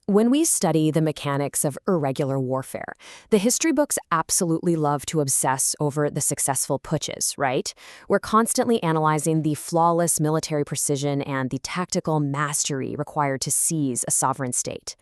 When we study the mechanics of irregular warfare, the history books absolutely love to obsess over the successful putches, right? We're constantly analyzing the flawless military precision and the tactical mastery required to seize a sovereign state.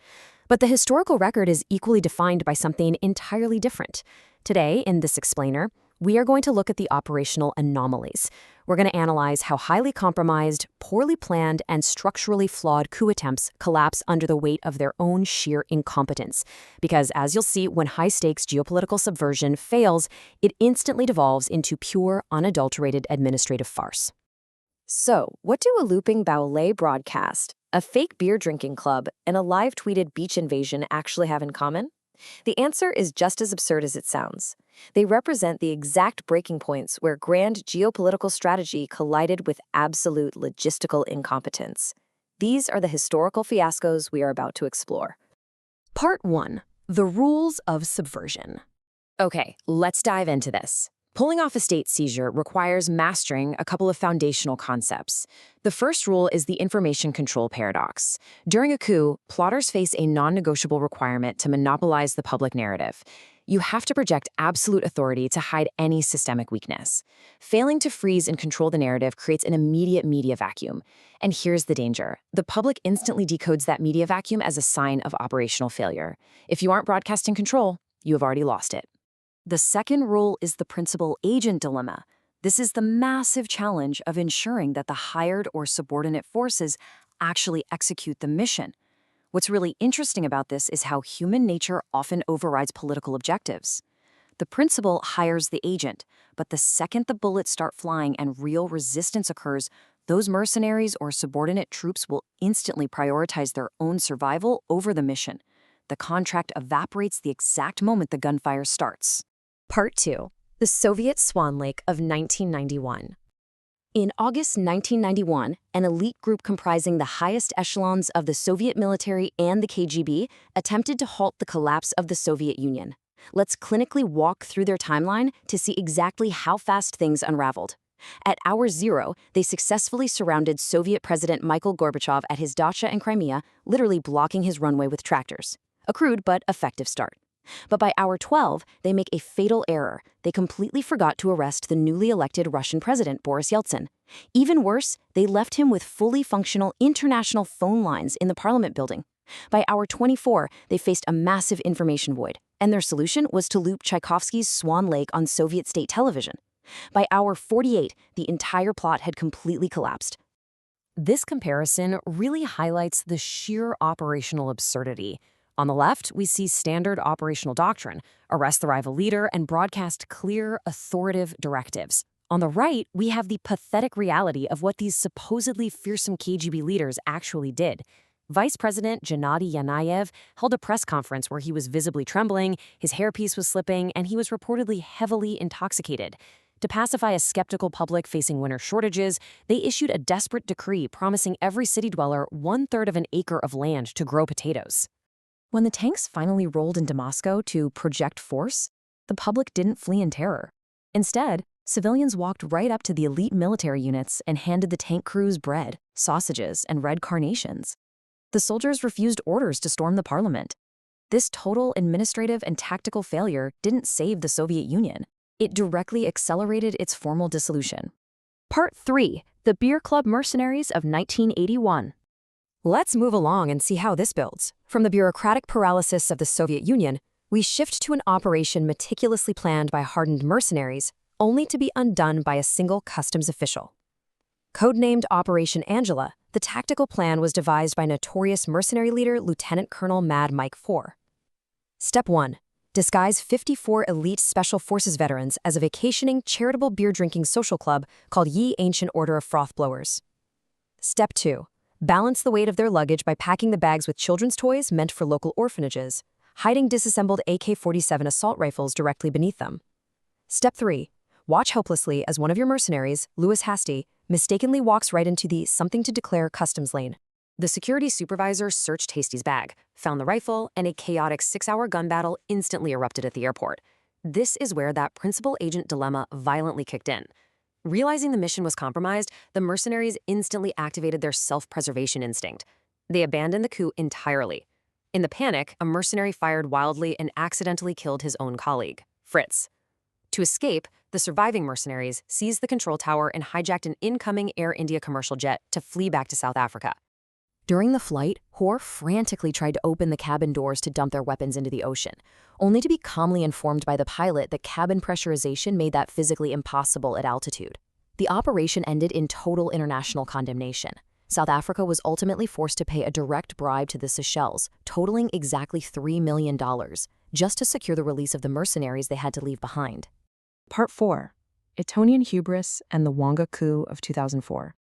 But the historical record is equally defined by something entirely different. Today, in this explainer, we are going to look at the operational anomalies. We're going to analyze how highly compromised, poorly planned, and structurally flawed coup attempts collapse under the weight of their own sheer incompetence. Because, as you'll see, when high-stakes geopolitical subversion fails, it instantly devolves into pure, unadulterated administrative farce. So, what do a looping ballet broadcast, a fake beer-drinking club, and a live-tweeted beach invasion actually have in common? The answer is just as absurd as it sounds. They represent the exact breaking points where grand geopolitical strategy collided with absolute logistical incompetence. These are the historical fiascos we are about to explore. Part 1. The Rules of Subversion. Okay, let's dive into this. Pulling off a state seizure requires mastering a couple of foundational concepts. The first rule is the information control paradox. During a coup, plotters face a non-negotiable requirement to monopolize the public narrative. You have to project absolute authority to hide any systemic weakness. Failing to freeze and control the narrative creates an immediate media vacuum. And here's the danger. The public instantly decodes that media vacuum as a sign of operational failure. If you aren't broadcasting control, you have already lost it. The second rule is the principal-agent dilemma. This is the massive challenge of ensuring that the hired or subordinate forces actually execute the mission. What's really interesting about this is how human nature often overrides political objectives. The principal hires the agent, but the second the bullets start flying and real resistance occurs, those mercenaries or subordinate troops will instantly prioritize their own survival over the mission. The contract evaporates the exact moment the gunfire starts. Part 2. The Soviet Swan Lake of 1991. In August 1991, an elite group comprising the highest echelons of the Soviet military and the KGB attempted to halt the collapse of the Soviet Union. Let's clinically walk through their timeline to see exactly how fast things unraveled. At hour zero, they successfully surrounded Soviet President Mikhail Gorbachev at his dacha in Crimea, literally blocking his runway with tractors. A crude but effective start. But by hour 12, they make a fatal error. They completely forgot to arrest the newly elected Russian president, Boris Yeltsin. Even worse, they left him with fully functional international phone lines in the parliament building. By hour 24, they faced a massive information void, and their solution was to loop Tchaikovsky's Swan Lake on Soviet state television. By hour 48, the entire plot had completely collapsed. This comparison really highlights the sheer operational absurdity. On the left, we see standard operational doctrine, arrest the rival leader and broadcast clear, authoritative directives. On the right, we have the pathetic reality of what these supposedly fearsome KGB leaders actually did. Vice President Gennady Yanayev held a press conference where he was visibly trembling, his hairpiece was slipping, and he was reportedly heavily intoxicated. To pacify a skeptical public facing winter shortages, they issued a desperate decree promising every city dweller 1/3 of an acre of land to grow potatoes. When the tanks finally rolled into Moscow to project force, the public didn't flee in terror. Instead, civilians walked right up to the elite military units and handed the tank crews bread, sausages, and red carnations. The soldiers refused orders to storm the parliament. This total administrative and tactical failure didn't save the Soviet Union. It directly accelerated its formal dissolution. Part 3. The Beer Club Mercenaries of 1981. Let's move along and see how this builds. From the bureaucratic paralysis of the Soviet Union, we shift to an operation meticulously planned by hardened mercenaries, only to be undone by a single customs official. Codenamed Operation Angela, the tactical plan was devised by notorious mercenary leader Lieutenant Colonel Mad Mike 4. Step 1. Disguise 54 elite Special Forces veterans as a vacationing, charitable beer-drinking social club called Ye Ancient Order of Froth Blowers. Step 2. Balance the weight of their luggage by packing the bags with children's toys meant for local orphanages, hiding disassembled AK-47 assault rifles directly beneath them. Step 3. Watch helplessly as one of your mercenaries, Louis Hasty, mistakenly walks right into the something to declare customs lane. The security supervisor searched Hasty's bag, found the rifle, and a chaotic 6-hour gun battle instantly erupted at the airport. This is where that principal-agent dilemma violently kicked in. Realizing the mission was compromised, the mercenaries instantly activated their self-preservation instinct. They abandoned the coup entirely. In the panic, a mercenary fired wildly and accidentally killed his own colleague, Fritz. To escape, the surviving mercenaries seized the control tower and hijacked an incoming Air India commercial jet to flee back to South Africa. During the flight, Hoare frantically tried to open the cabin doors to dump their weapons into the ocean, only to be calmly informed by the pilot that cabin pressurization made that physically impossible at altitude. The operation ended in total international condemnation. South Africa was ultimately forced to pay a direct bribe to the Seychelles, totaling exactly $3 million, just to secure the release of the mercenaries they had to leave behind. Part 4. Etonian Hubris and the Wonga Coup of 2004.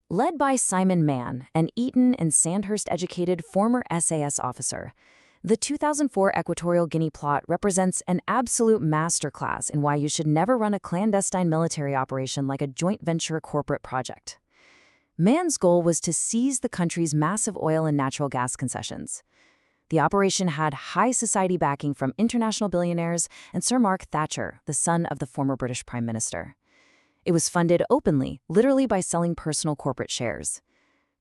Led by Simon Mann, an Eton and Sandhurst-educated former SAS officer, the 2004 Equatorial Guinea plot represents an absolute masterclass in why you should never run a clandestine military operation like a joint venture corporate project. Mann's goal was to seize the country's massive oil and natural gas concessions. The operation had high society backing from international billionaires and Sir Mark Thatcher, the son of the former British Prime Minister. It was funded openly, literally by selling personal corporate shares.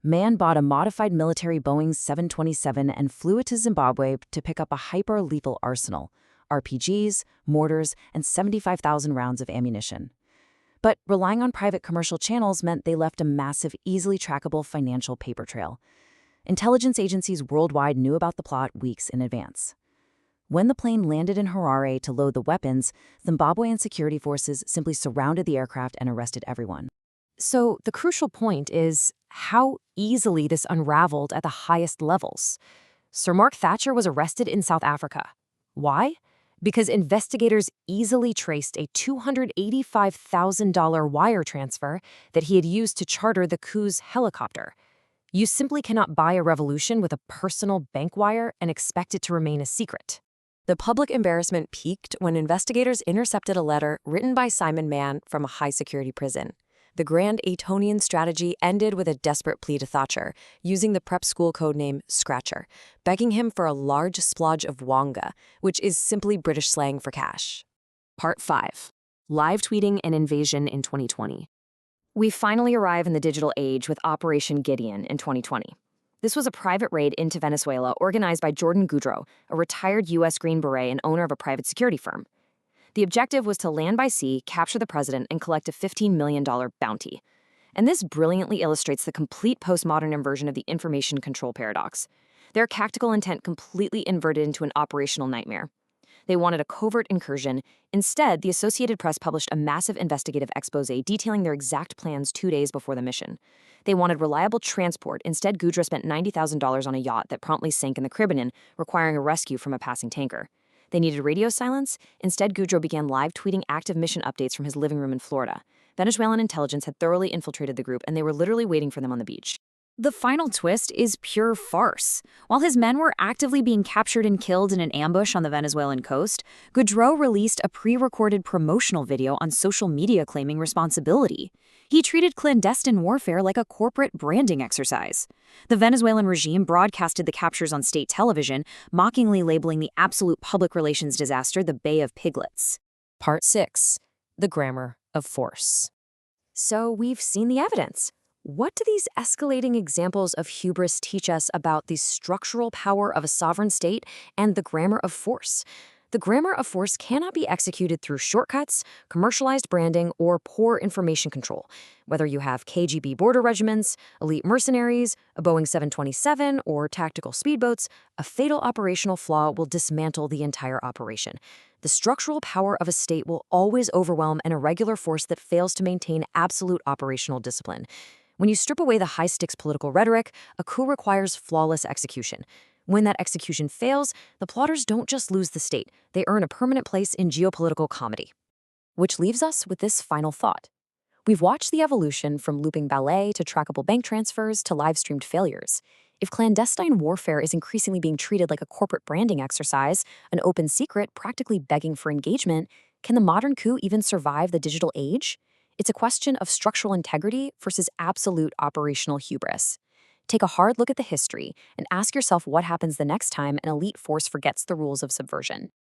Mann bought a modified military Boeing 727 and flew it to Zimbabwe to pick up a hyper-lethal arsenal, RPGs, mortars, and 75,000 rounds of ammunition. But relying on private commercial channels meant they left a massive, easily trackable financial paper trail. Intelligence agencies worldwide knew about the plot weeks in advance. When the plane landed in Harare to load the weapons, Zimbabwean security forces simply surrounded the aircraft and arrested everyone. So the crucial point is how easily this unraveled at the highest levels. Sir Mark Thatcher was arrested in South Africa. Why? Because investigators easily traced a $285,000 wire transfer that he had used to charter the Coups helicopter. You simply cannot buy a revolution with a personal bank wire and expect it to remain a secret. The public embarrassment peaked when investigators intercepted a letter written by Simon Mann from a high-security prison. The grand Etonian strategy ended with a desperate plea to Thatcher, using the prep school codename Scratcher, begging him for a large splodge of wonga, which is simply British slang for cash. Part 5. Live tweeting and invasion in 2020. We finally arrive in the digital age with Operation Gideon in 2020. This was a private raid into Venezuela organized by Jordan Goudreau, a retired U.S. Green Beret and owner of a private security firm. The objective was to land by sea, capture the president, and collect a $15 million bounty. And this brilliantly illustrates the complete postmodern inversion of the information control paradox. Their tactical intent completely inverted into an operational nightmare. They wanted a covert incursion. Instead, the Associated Press published a massive investigative expose detailing their exact plans 2 days before the mission. They wanted reliable transport. Instead, Goudreau spent $90,000 on a yacht that promptly sank in the Caribbean, requiring a rescue from a passing tanker. They needed radio silence. Instead, Goudreau began live tweeting active mission updates from his living room in Florida. Venezuelan intelligence had thoroughly infiltrated the group, and they were literally waiting for them on the beach. The final twist is pure farce. While his men were actively being captured and killed in an ambush on the Venezuelan coast, Goudreau released a pre-recorded promotional video on social media claiming responsibility. He treated clandestine warfare like a corporate branding exercise. The Venezuelan regime broadcasted the captures on state television, mockingly labeling the absolute public relations disaster the Bay of Piglets. Part 6. The Grammar of Force. So we've seen the evidence. What do these escalating examples of hubris teach us about the structural power of a sovereign state and the grammar of force? The grammar of force cannot be executed through shortcuts, commercialized branding, or poor information control. Whether you have KGB border regiments, elite mercenaries, a Boeing 727, or tactical speedboats, a fatal operational flaw will dismantle the entire operation. The structural power of a state will always overwhelm an irregular force that fails to maintain absolute operational discipline. When you strip away the high-stakes political rhetoric, a coup requires flawless execution. When that execution fails, the plotters don't just lose the state, they earn a permanent place in geopolitical comedy. Which leaves us with this final thought. We've watched the evolution from looping ballet to trackable bank transfers to live-streamed failures. If clandestine warfare is increasingly being treated like a corporate branding exercise, an open secret practically begging for engagement, can the modern coup even survive the digital age? It's a question of structural integrity versus absolute operational hubris. Take a hard look at the history and ask yourself what happens the next time an elite force forgets the rules of subversion.